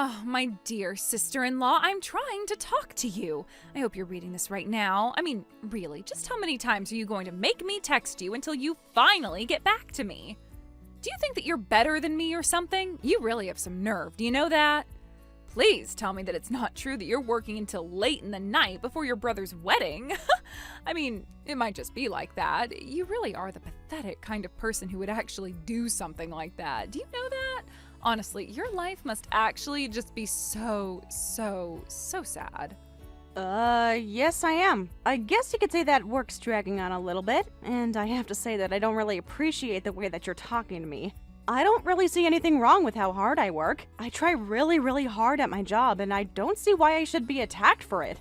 Oh, my dear sister-in-law, I'm trying to talk to you. I hope you're reading this right now. I mean, really, just how many times are you going to make me text you until you finally get back to me? Do you think that you're better than me or something? You really have some nerve, do you know that? Please tell me that it's not true that you're working until late in the night before your brother's wedding. I mean, it might just be like that. You really are the pathetic kind of person who would actually do something like that. Do you know that? Honestly, your life must actually just be so sad. Yes I am. I guess you could say that work's dragging on a little bit, and I have to say that I don't really appreciate the way that you're talking to me. I don't really see anything wrong with how hard I work. I try really hard at my job, and I don't see why I should be attacked for it.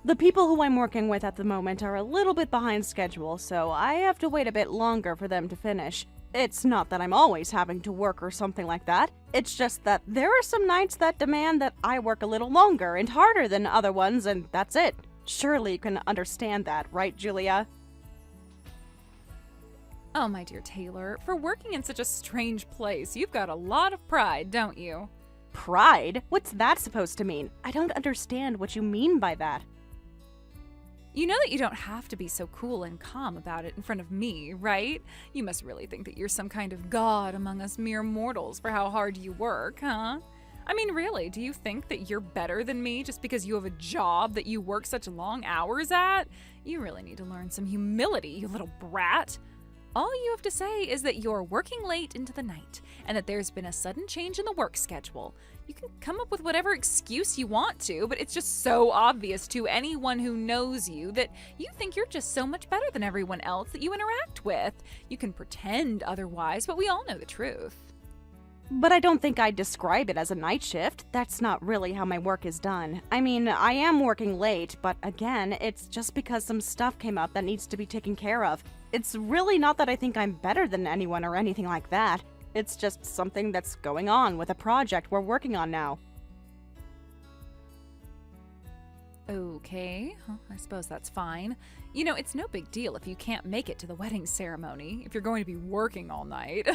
The people who I'm working with at the moment are a little bit behind schedule, so I have to wait a bit longer for them to finish. It's not that I'm always having to work or something like that. It's just that there are some nights that demand that I work a little longer and harder than other ones, and that's it. Surely you can understand that, right, Julia? Oh, my dear Taylor, for working in such a strange place, you've got a lot of pride, don't you? Pride? What's that supposed to mean? I don't understand what you mean by that. You know that you don't have to be so cool and calm about it in front of me, right? You must really think that you're some kind of god among us mere mortals for how hard you work, huh? I mean, really, do you think that you're better than me just because you have a job that you work such long hours at? You really need to learn some humility, you little brat. All you have to say is that you're working late into the night and that there's been a sudden change in the work schedule. You can come up with whatever excuse you want to, but it's just so obvious to anyone who knows you that you think you're just so much better than everyone else that you interact with. You can pretend otherwise, but we all know the truth. But I don't think I'd describe it as a night shift. That's not really how my work is done. I mean, I am working late, but again, it's just because some stuff came up that needs to be taken care of. It's really not that I think I'm better than anyone or anything like that. It's just something that's going on with a project we're working on now. Okay, I suppose that's fine. You know, it's no big deal if you can't make it to the wedding ceremony, if you're going to be working all night.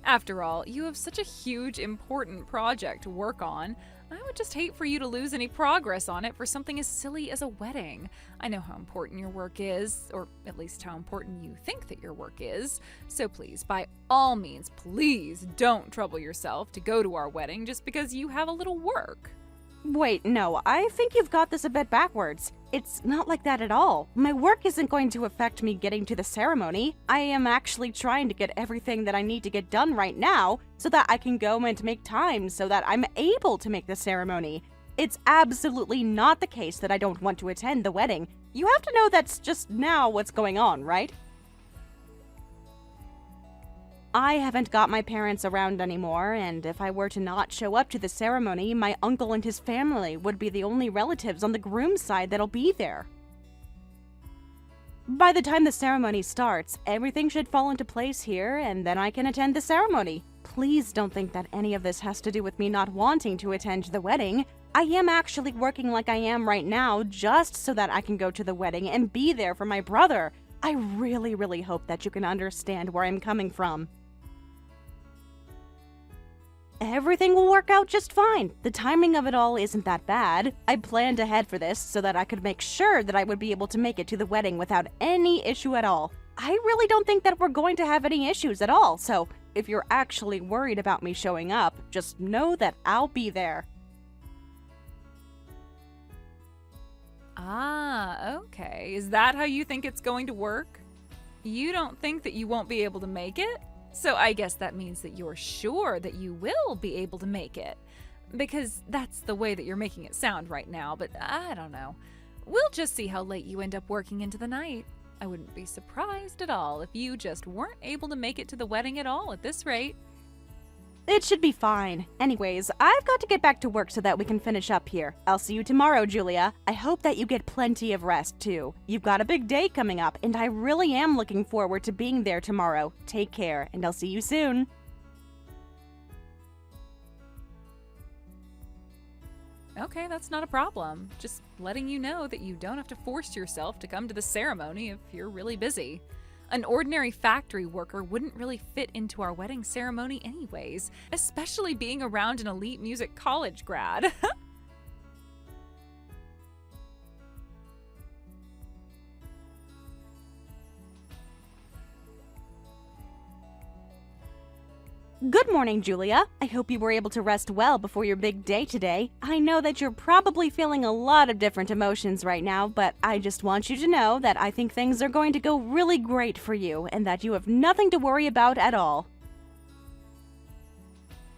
After all, you have such a huge, important project to work on. I would just hate for you to lose any progress on it for something as silly as a wedding. I know how important your work is, or at least how important you think that your work is. So please, by all means, please don't trouble yourself to go to our wedding just because you have a little work. Wait, no, I think you've got this a bit backwards. It's not like that at all. My work isn't going to affect me getting to the ceremony. I am actually trying to get everything that I need to get done right now so that I can go and make time so that I'm able to make the ceremony. It's absolutely not the case that I don't want to attend the wedding. You have to know that's just now what's going on, right? I haven't got my parents around anymore, and if I were to not show up to the ceremony, my uncle and his family would be the only relatives on the groom's side that'll be there. By the time the ceremony starts, everything should fall into place here, and then I can attend the ceremony. Please don't think that any of this has to do with me not wanting to attend the wedding. I am actually working like I am right now just so that I can go to the wedding and be there for my brother. I really hope that you can understand where I'm coming from. Everything will work out just fine. The timing of it all isn't that bad. I planned ahead for this so that I could make sure that I would be able to make it to the wedding without any issue at all. I really don't think that we're going to have any issues at all, so if you're actually worried about me showing up, just know that I'll be there. Ah, okay. Is that how you think it's going to work? You don't think that you won't be able to make it? So I guess that means that you're sure that you will be able to make it. Because that's the way that you're making it sound right now, but I don't know. We'll just see how late you end up working into the night. I wouldn't be surprised at all if you just weren't able to make it to the wedding at all at this rate. It should be fine. Anyways, I've got to get back to work so that we can finish up here. I'll see you tomorrow, Julia. I hope that you get plenty of rest, too. You've got a big day coming up, and I really am looking forward to being there tomorrow. Take care, and I'll see you soon. Okay, that's not a problem. Just letting you know that you don't have to force yourself to come to the ceremony if you're really busy. An ordinary factory worker wouldn't really fit into our wedding ceremony anyways, especially being around an elite music college grad. Good morning, Julia. I hope you were able to rest well before your big day today. I know that you're probably feeling a lot of different emotions right now, but I just want you to know that I think things are going to go really great for you and that you have nothing to worry about at all.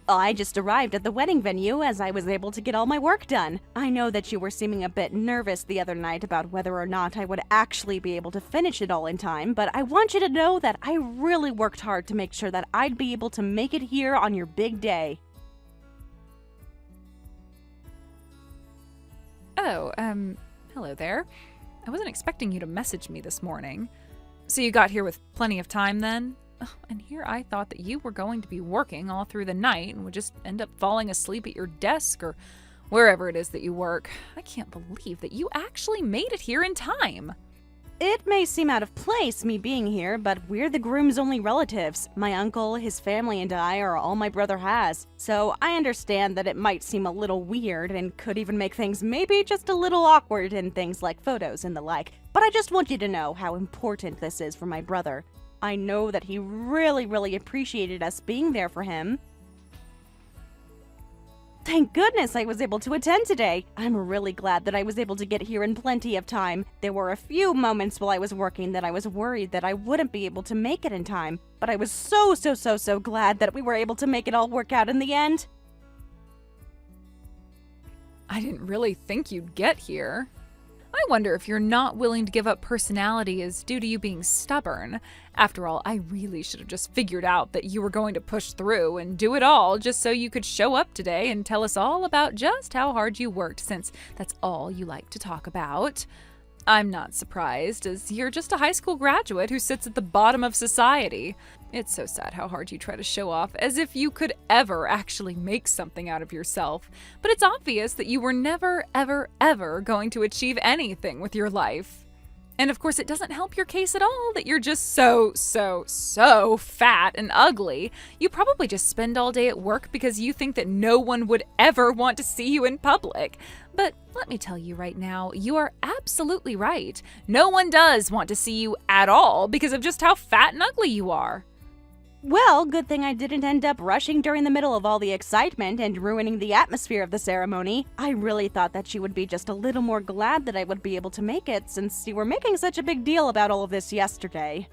I just arrived at the wedding venue as I was able to get all my work done. I know that you were seeming a bit nervous the other night about whether or not I would actually be able to finish it all in time, but I want you to know that I really worked hard to make sure that I'd be able to make it here on your big day. Oh, hello there. I wasn't expecting you to message me this morning. So you got here with plenty of time then? Oh, and here I thought that you were going to be working all through the night and would just end up falling asleep at your desk or wherever it is that you work. I can't believe that you actually made it here in time. It may seem out of place, me being here, but we're the groom's only relatives. My uncle, his family, and I are all my brother has. So I understand that it might seem a little weird and could even make things maybe just a little awkward in things like photos and the like. But I just want you to know how important this is for my brother. I know that he really appreciated us being there for him. Thank goodness I was able to attend today. I'm really glad that I was able to get here in plenty of time. There were a few moments while I was working that I was worried that I wouldn't be able to make it in time, but I was so glad that we were able to make it all work out in the end. I didn't really think you'd get here. I wonder if you're not willing to give up personality is due to you being stubborn. After all, I really should have just figured out that you were going to push through and do it all just so you could show up today and tell us all about just how hard you worked, since that's all you like to talk about. I'm not surprised, as you're just a high school graduate who sits at the bottom of society. It's so sad how hard you try to show off, as if you could ever actually make something out of yourself. But it's obvious that you were never, ever going to achieve anything with your life. And of course, it doesn't help your case at all that you're just so fat and ugly. You probably just spend all day at work because you think that no one would ever want to see you in public. But let me tell you right now, you are absolutely right. No one does want to see you at all because of just how fat and ugly you are. Well, good thing I didn't end up rushing during the middle of all the excitement and ruining the atmosphere of the ceremony. I really thought that you would be just a little more glad that I would be able to make it, since you were making such a big deal about all of this yesterday.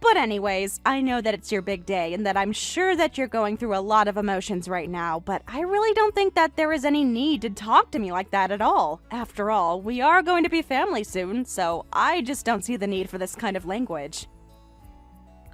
But anyways, I know that it's your big day and that I'm sure that you're going through a lot of emotions right now, but I really don't think that there is any need to talk to me like that at all. After all, we are going to be family soon, so I just don't see the need for this kind of language.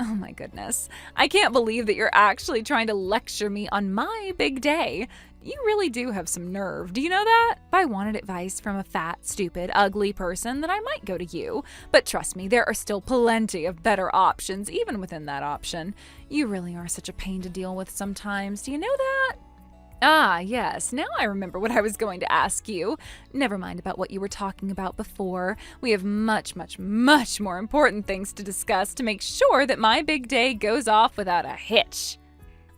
Oh my goodness. I can't believe that you're actually trying to lecture me on my big day. You really do have some nerve. Do you know that? If I wanted advice from a fat, stupid, ugly person, then I might go to you. But trust me, there are still plenty of better options, even within that option. You really are such a pain to deal with sometimes. Do you know that? Ah, yes. Now I remember what I was going to ask you. Never mind about what you were talking about before. We have much more important things to discuss to make sure that my big day goes off without a hitch.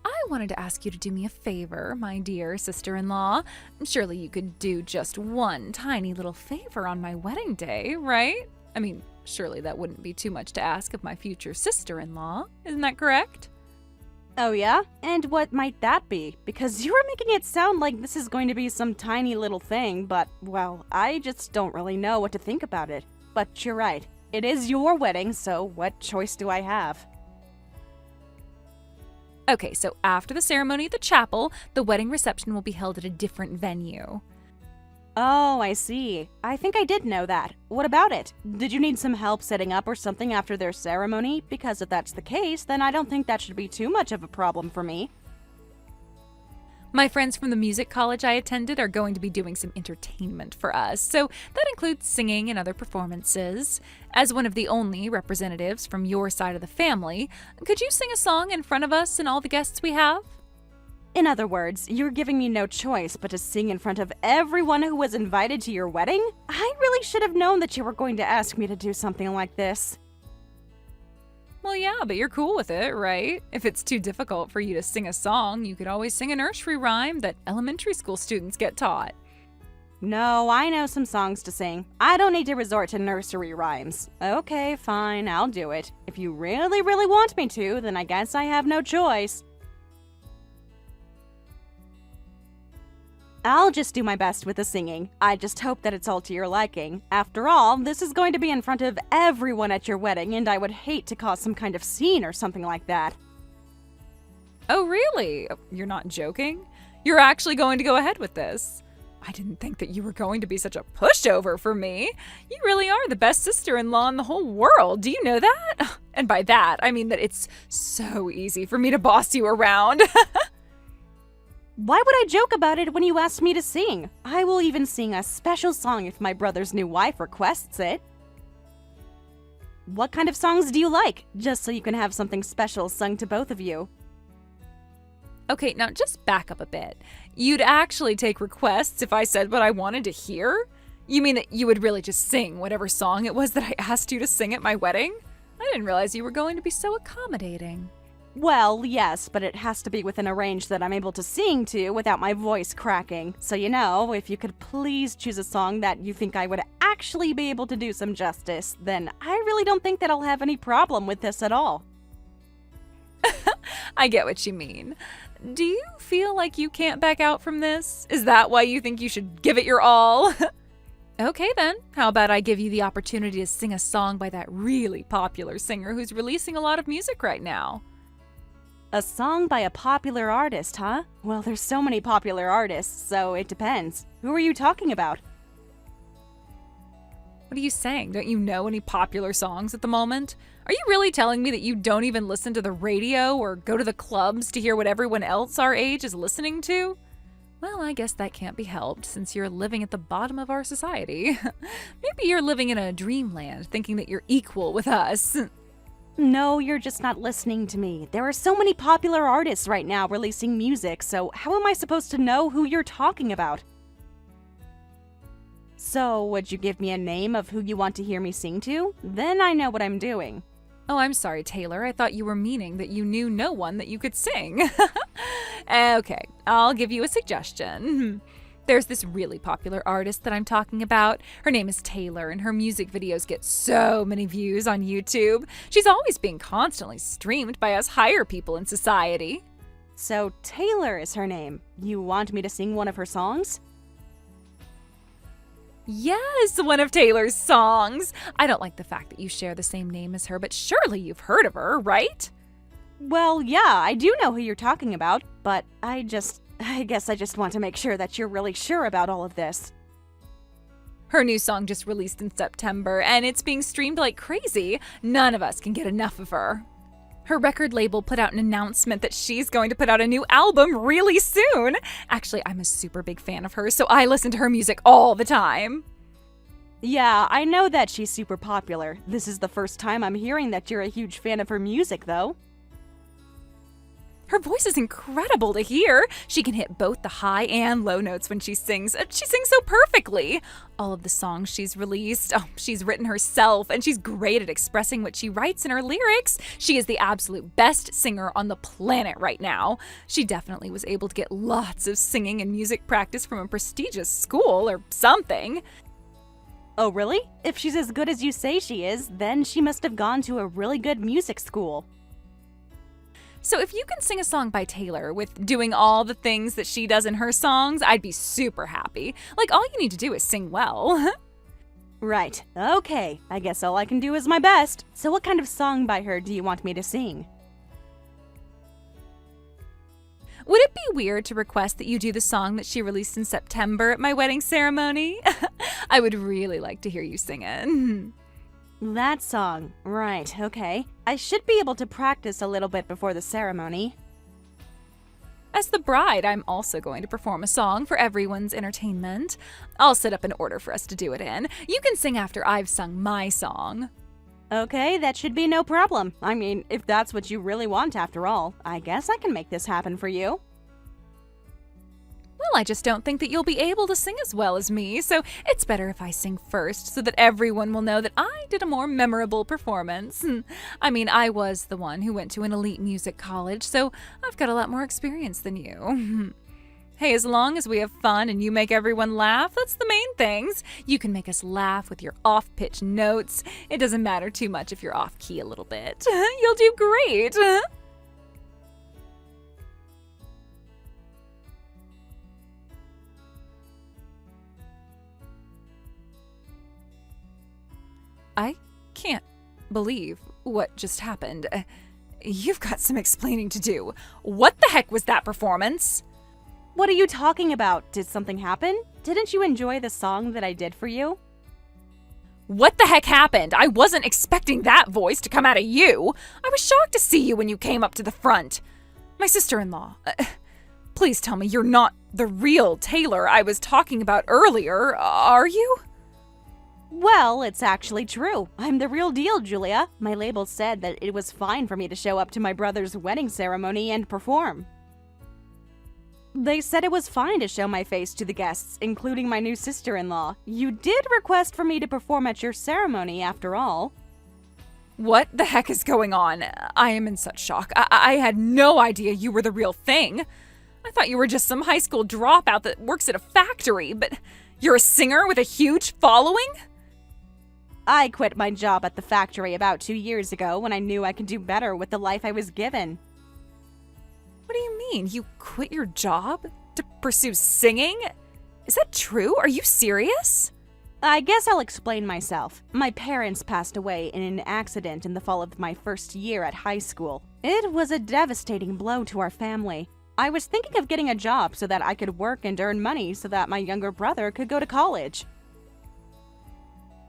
I wanted to ask you to do me a favor, my dear sister-in-law. Surely you could do just one tiny little favor on my wedding day, right? I mean, surely that wouldn't be too much to ask of my future sister-in-law. Isn't that correct? Oh yeah? And what might that be? Because you were making it sound like this is going to be some tiny little thing, but, well, I just don't really know what to think about it. But you're right. It is your wedding, so what choice do I have? Okay, so after the ceremony at the chapel, the wedding reception will be held at a different venue. Oh, I see. I think I did know that. What about it? Did you need some help setting up or something after their ceremony? Because if that's the case, then I don't think that should be too much of a problem for me. My friends from the music college I attended are going to be doing some entertainment for us, so that includes singing and other performances. As one of the only representatives from your side of the family, could you sing a song in front of us and all the guests we have? In other words, you're giving me no choice but to sing in front of everyone who was invited to your wedding? I really should have known that you were going to ask me to do something like this. Well, yeah, but you're cool with it, right? If it's too difficult for you to sing a song, you could always sing a nursery rhyme that elementary school students get taught. No, I know some songs to sing. I don't need to resort to nursery rhymes. Okay, fine, I'll do it. If you really, really want me to, then I guess I have no choice. I'll just do my best with the singing. I just hope that it's all to your liking. After all, this is going to be in front of everyone at your wedding, and I would hate to cause some kind of scene or something like that. Oh, really? You're not joking? You're actually going to go ahead with this? I didn't think that you were going to be such a pushover for me. You really are the best sister-in-law in the whole world. Do you know that? And by that, I mean that it's so easy for me to boss you around. Why would I joke about it when you asked me to sing? I will even sing a special song if my brother's new wife requests it. What kind of songs do you like? Just so you can have something special sung to both of you. Okay, now just back up a bit. You'd actually take requests if I said what I wanted to hear? You mean that you would really just sing whatever song it was that I asked you to sing at my wedding? I didn't realize you were going to be so accommodating. Well, yes, but it has to be within a range that I'm able to sing to without my voice cracking. So, if you could please choose a song that you think I would actually be able to do some justice, then I really don't think that I'll have any problem with this at all. I get what you mean. Do you feel like you can't back out from this? Is that why you think you should give it your all? Okay then, how about I give you the opportunity to sing a song by that really popular singer who's releasing a lot of music right now? A song by a popular artist, huh? Well, there's so many popular artists, so it depends. Who are you talking about? What are you saying? Don't you know any popular songs at the moment? Are you really telling me that you don't even listen to the radio or go to the clubs to hear what everyone else our age is listening to? Well, I guess that can't be helped since you're living at the bottom of our society. Maybe you're living in a dreamland thinking that you're equal with us. No, you're just not listening to me. There are so many popular artists right now releasing music, so how am I supposed to know who you're talking about? So, would you give me a name of who you want to hear me sing to? Then I know what I'm doing. Oh, I'm sorry, Taylor. I thought you were meaning that you knew no one that you could sing. Okay, I'll give you a suggestion. There's this really popular artist that I'm talking about. Her name is Taylor, and her music videos get so many views on YouTube. She's always being constantly streamed by us higher people in society. So, Taylor is her name. You want me to sing one of her songs? Yes, one of Taylor's songs. I don't like the fact that you share the same name as her, but surely you've heard of her, right? Well, yeah, I do know who you're talking about, but I guess I just want to make sure that you're really sure about all of this. Her new song just released in September, and it's being streamed like crazy. None of us can get enough of her. Her record label put out an announcement that she's going to put out a new album really soon. Actually, I'm a super big fan of hers, so I listen to her music all the time. Yeah, I know that she's super popular. This is the first time I'm hearing that you're a huge fan of her music, though. Her voice is incredible to hear. She can hit both the high and low notes when she sings. She sings so perfectly. All of the songs she's released, she's written herself, and she's great at expressing what she writes in her lyrics. She is the absolute best singer on the planet right now. She definitely was able to get lots of singing and music practice from a prestigious school or something. Oh, really? If she's as good as you say she is, then she must have gone to a really good music school. So if you can sing a song by Taylor with doing all the things that she does in her songs, I'd be super happy. Like, all you need to do is sing well. Right. Okay. I guess all I can do is my best. So what kind of song by her do you want me to sing? Would it be weird to request that you do the song that she released in September at my wedding ceremony? I would really like to hear you sing it. That song. Right, okay. I should be able to practice a little bit before the ceremony. As the bride, I'm also going to perform a song for everyone's entertainment. I'll set up an order for us to do it in. You can sing after I've sung my song. Okay, that should be no problem. I mean, if that's what you really want after all, I guess I can make this happen for you. I just don't think that you'll be able to sing as well as me, so it's better if I sing first so that everyone will know that I did a more memorable performance. I mean, I was the one who went to an elite music college, so I've got a lot more experience than you. Hey, as long as we have fun and you make everyone laugh, that's the main things. You can make us laugh with your off-pitch notes. It doesn't matter too much if you're off-key a little bit. You'll do great. I can't believe what just happened. You've got some explaining to do. What the heck was that performance? What are you talking about? Did something happen? Didn't you enjoy the song that I did for you? What the heck happened? I wasn't expecting that voice to come out of you. I was shocked to see you when you came up to the front. My sister-in-law, please tell me you're not the real Taylor I was talking about earlier, are you? Well, it's actually true. I'm the real deal, Julia. My label said that it was fine for me to show up to my brother's wedding ceremony and perform. They said it was fine to show my face to the guests, including my new sister-in-law. You did request for me to perform at your ceremony, after all. What the heck is going on? I am in such shock. I had no idea you were the real thing. I thought you were just some high school dropout that works at a factory, but you're a singer with a huge following? I quit my job at the factory about 2 years ago when I knew I could do better with the life I was given. What do you mean? You quit your job to pursue singing? Is that true? Are you serious? I guess I'll explain myself. My parents passed away in an accident in the fall of my first year at high school. It was a devastating blow to our family. I was thinking of getting a job so that I could work and earn money so that my younger brother could go to college.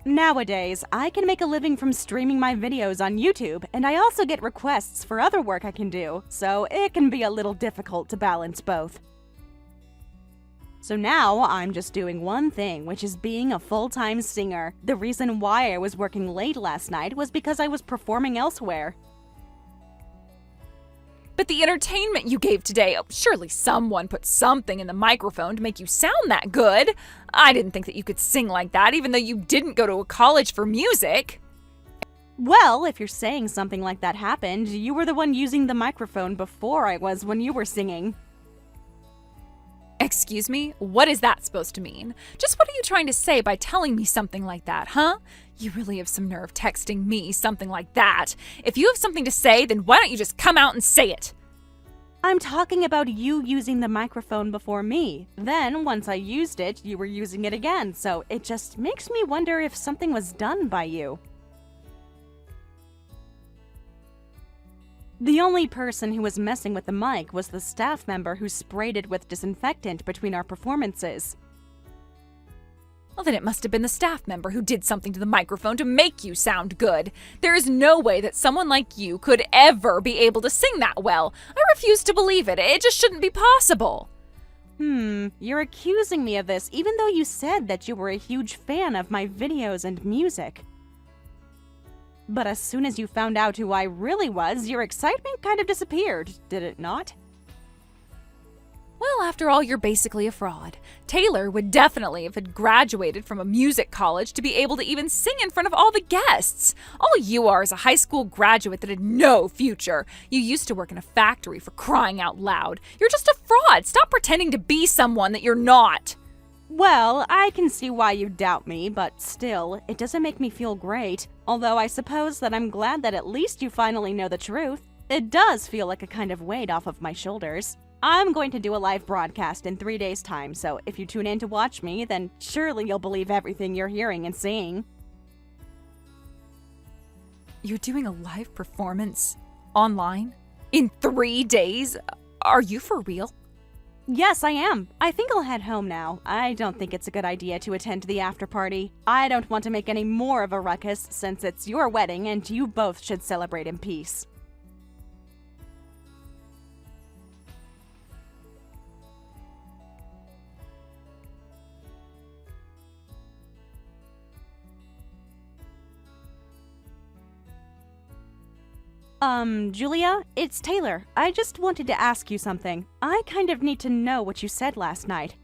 Nowadays, I can make a living from streaming my videos on YouTube, and I also get requests for other work I can do, so it can be a little difficult to balance both. So now, I'm just doing one thing, which is being a full-time singer. The reason why I was working late last night was because I was performing elsewhere. But the entertainment you gave today, surely someone put something in the microphone to make you sound that good. I didn't think that you could sing like that, even though you didn't go to a college for music. Well, if you're saying something like that happened, you were the one using the microphone before I was when you were singing. Excuse me? What is that supposed to mean? Just what are you trying to say by telling me something like that, huh? You really have some nerve texting me something like that. If you have something to say, then why don't you just come out and say it? I'm talking about you using the microphone before me. Then, once I used it, you were using it again, so it just makes me wonder if something was done by you. The only person who was messing with the mic was the staff member who sprayed it with disinfectant between our performances. Well, then it must have been the staff member who did something to the microphone to make you sound good. There is no way that someone like you could ever be able to sing that well. I refuse to believe it. It just shouldn't be possible. You're accusing me of this even though you said that you were a huge fan of my videos and music. But as soon as you found out who I really was, your excitement kind of disappeared, did it not? Well, after all, you're basically a fraud. Taylor would definitely have had graduated from a music college to be able to even sing in front of all the guests. All you are is a high school graduate that had no future. You used to work in a factory, for crying out loud. You're just a fraud. Stop pretending to be someone that you're not. Well, I can see why you doubt me, but still, it doesn't make me feel great. Although I suppose that I'm glad that at least you finally know the truth. It does feel like a kind of weight off of my shoulders. I'm going to do a live broadcast in 3 days' time, so if you tune in to watch me, then surely you'll believe everything you're hearing and seeing. You're doing a live performance online? In 3 days? Are you for real? Yes, I am. I think I'll head home now. I don't think it's a good idea to attend the after party. I don't want to make any more of a ruckus since it's your wedding and you both should celebrate in peace. Julia, it's Taylor. I just wanted to ask you something. I kind of need to know what you said last night.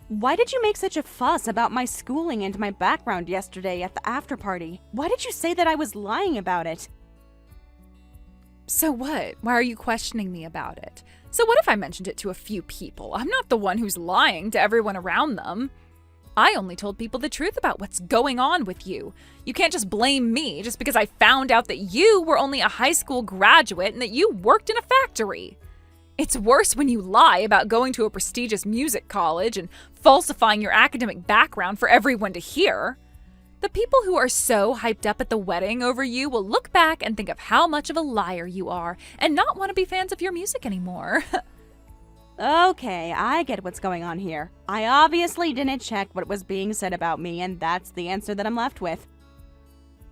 Why did you make such a fuss about my schooling and my background yesterday at the after party? Why did you say that I was lying about it? So what? Why are you questioning me about it? So what if I mentioned it to a few people? I'm not the one who's lying to everyone around them. I only told people the truth about what's going on with you. You can't just blame me just because I found out that you were only a high school graduate and that you worked in a factory. It's worse when you lie about going to a prestigious music college and falsifying your academic background for everyone to hear. The people who are so hyped up at the wedding over you will look back and think of how much of a liar you are and not want to be fans of your music anymore. Okay, I get what's going on here. I obviously didn't check what was being said about me, and that's the answer that I'm left with.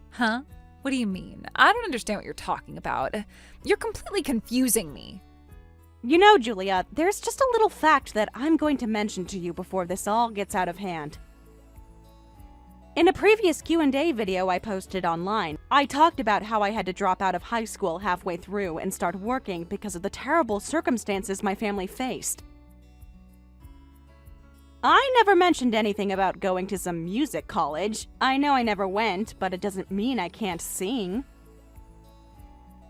Huh? What do you mean? I don't understand what you're talking about. You're completely confusing me. You know, Julia, there's just a little fact that I'm going to mention to you before this all gets out of hand. In a previous Q&A video I posted online, I talked about how I had to drop out of high school halfway through and start working because of the terrible circumstances my family faced. I never mentioned anything about going to some music college. I know I never went, but it doesn't mean I can't sing.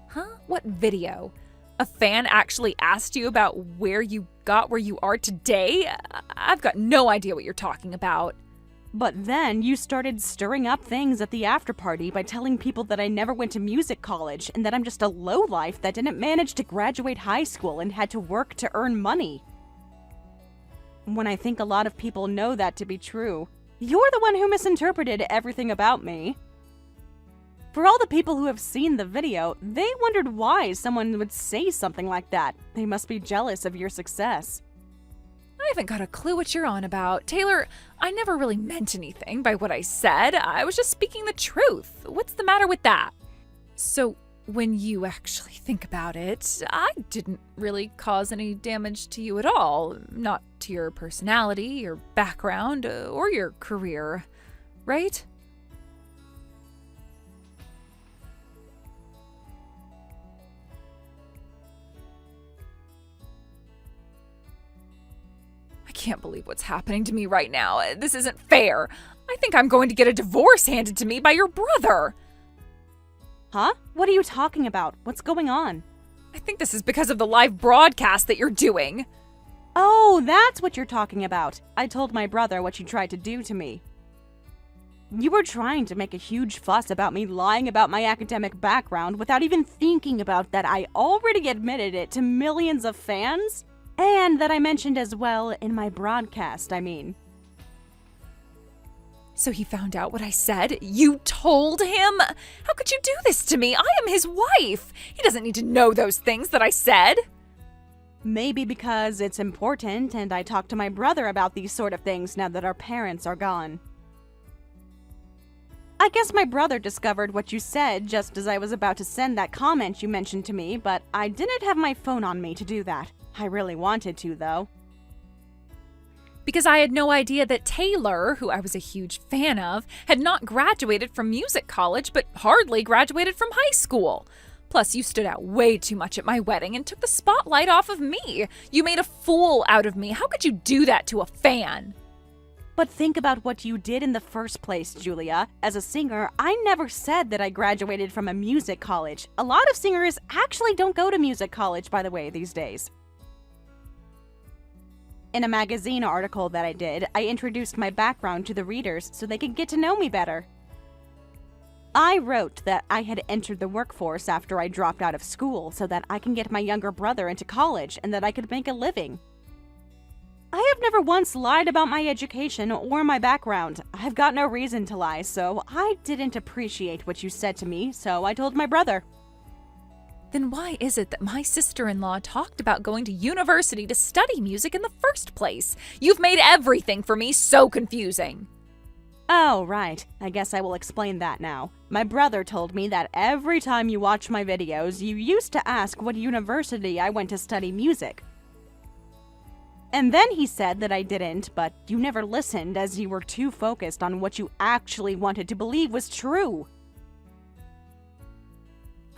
Huh? What video? A fan actually asked you about where you got where you are today? I've got no idea what you're talking about. But then you started stirring up things at the after party by telling people that I never went to music college and that I'm just a lowlife that didn't manage to graduate high school and had to work to earn money. When I think a lot of people know that to be true, you're the one who misinterpreted everything about me. For all the people who have seen the video, they wondered why someone would say something like that. They must be jealous of your success. I haven't got a clue what you're on about. Taylor, I never really meant anything by what I said. I was just speaking the truth. What's the matter with that? So, when you actually think about it, I didn't really cause any damage to you at all. Not to your personality, your background, or your career. Right? I can't believe what's happening to me right now. This isn't fair. I think I'm going to get a divorce handed to me by your brother. Huh? What are you talking about? What's going on? I think this is because of the live broadcast that you're doing. Oh, that's what you're talking about. I told my brother what you tried to do to me. You were trying to make a huge fuss about me lying about my academic background without even thinking about that I already admitted it to millions of fans? And that I mentioned as well in my broadcast, I mean. So he found out what I said? You told him? How could you do this to me? I am his wife. He doesn't need to know those things that I said. Maybe because it's important and I talk to my brother about these sort of things now that our parents are gone. I guess my brother discovered what you said just as I was about to send that comment you mentioned to me, but I didn't have my phone on me to do that. I really wanted to, though. Because I had no idea that Taylor, who I was a huge fan of, had not graduated from music college, but hardly graduated from high school. Plus, you stood out way too much at my wedding and took the spotlight off of me. You made a fool out of me. How could you do that to a fan? But think about what you did in the first place, Julia. As a singer, I never said that I graduated from a music college. A lot of singers actually don't go to music college, by the way, these days. In a magazine article that I did, I introduced my background to the readers so they could get to know me better. I wrote that I had entered the workforce after I dropped out of school so that I can get my younger brother into college and that I could make a living. I have never once lied about my education or my background. I've got no reason to lie, so I didn't appreciate what you said to me, so I told my brother. Then why is it that my sister-in-law talked about going to university to study music in the first place? You've made everything for me so confusing. Oh, right. I guess I will explain that now. My brother told me that every time you watch my videos, you used to ask what university I went to study music. And then he said that I didn't, but you never listened as you were too focused on what you actually wanted to believe was true.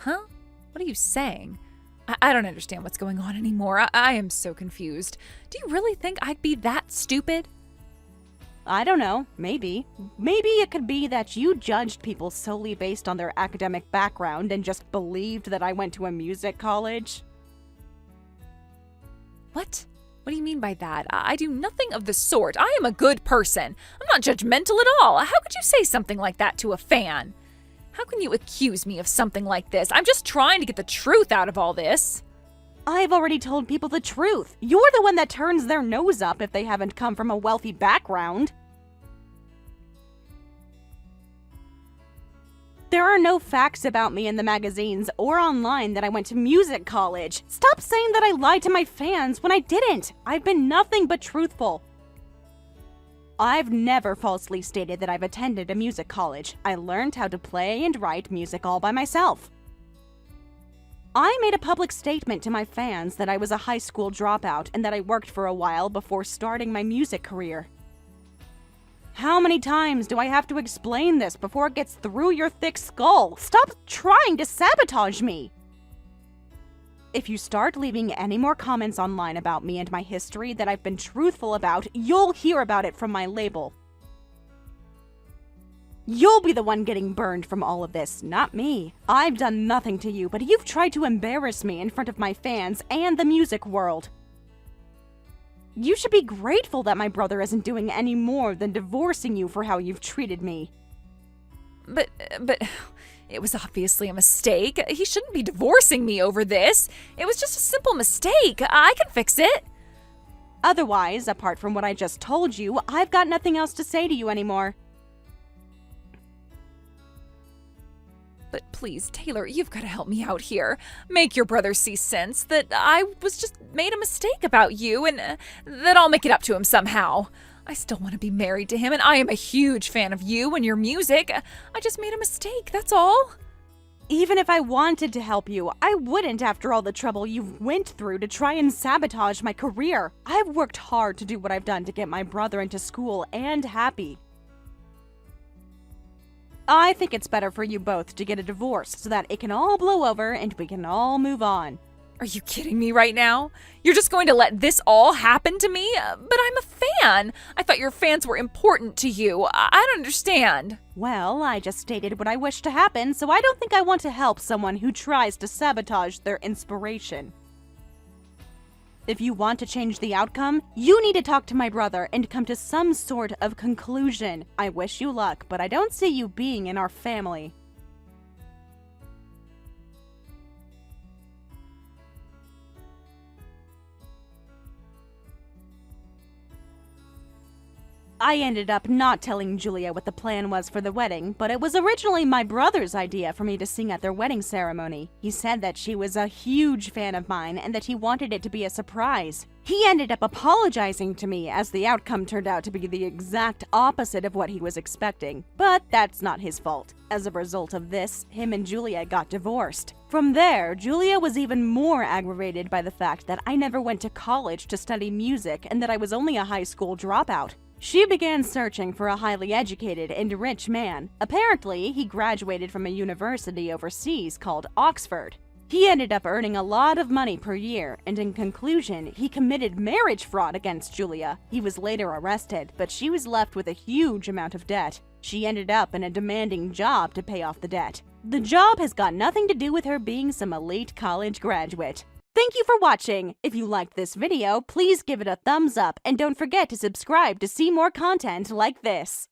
Huh? What are you saying? I don't understand what's going on anymore. I am so confused. Do you really think I'd be that stupid? I don't know. Maybe. Maybe it could be that you judged people solely based on their academic background and just believed that I went to a music college. What? What do you mean by that? I do nothing of the sort. I am a good person. I'm not judgmental at all. How could you say something like that to a fan? How can you accuse me of something like this? I'm just trying to get the truth out of all this. I've already told people the truth. You're the one that turns their nose up if they haven't come from a wealthy background. There are no facts about me in the magazines or online that I went to music college. Stop saying that I lied to my fans when I didn't. I've been nothing but truthful. I've never falsely stated that I've attended a music college. I learned how to play and write music all by myself. I made a public statement to my fans that I was a high school dropout and that I worked for a while before starting my music career. How many times do I have to explain this before it gets through your thick skull? Stop trying to sabotage me! If you start leaving any more comments online about me and my history that I've been truthful about, you'll hear about it from my label. You'll be the one getting burned from all of this, not me. I've done nothing to you, but you've tried to embarrass me in front of my fans and the music world. You should be grateful that my brother isn't doing any more than divorcing you for how you've treated me. But it was obviously a mistake. He shouldn't be divorcing me over this. It was just a simple mistake. I can fix it. Otherwise, apart from what I just told you, I've got nothing else to say to you anymore. But please, Taylor, you've got to help me out here. Make your brother see sense that I was just made a mistake about you and that I'll make it up to him somehow. I still want to be married to him and I am a huge fan of you and your music. I just made a mistake, that's all. Even if I wanted to help you, I wouldn't after all the trouble you've went through to try and sabotage my career. I've worked hard to do what I've done to get my brother into school and happy. I think it's better for you both to get a divorce so that it can all blow over and we can all move on. Are you kidding me right now? You're just going to let this all happen to me? But I'm a fan. I thought your fans were important to you. I don't understand. Well, I just stated what I wish to happen, so I don't think I want to help someone who tries to sabotage their inspiration. If you want to change the outcome, you need to talk to my brother and come to some sort of conclusion. I wish you luck, but I don't see you being in our family. I ended up not telling Julia what the plan was for the wedding, but it was originally my brother's idea for me to sing at their wedding ceremony. He said that she was a huge fan of mine and that he wanted it to be a surprise. He ended up apologizing to me as the outcome turned out to be the exact opposite of what he was expecting, but that's not his fault. As a result of this, him and Julia got divorced. From there, Julia was even more aggravated by the fact that I never went to college to study music and that I was only a high school dropout. She began searching for a highly educated and rich man. Apparently, he graduated from a university overseas called Oxford. He ended up earning a lot of money per year, and in conclusion, he committed marriage fraud against Julia. He was later arrested, but she was left with a huge amount of debt. She ended up in a demanding job to pay off the debt. The job has got nothing to do with her being some elite college graduate. Thank you for watching. If you liked this video, please give it a thumbs up and don't forget to subscribe to see more content like this.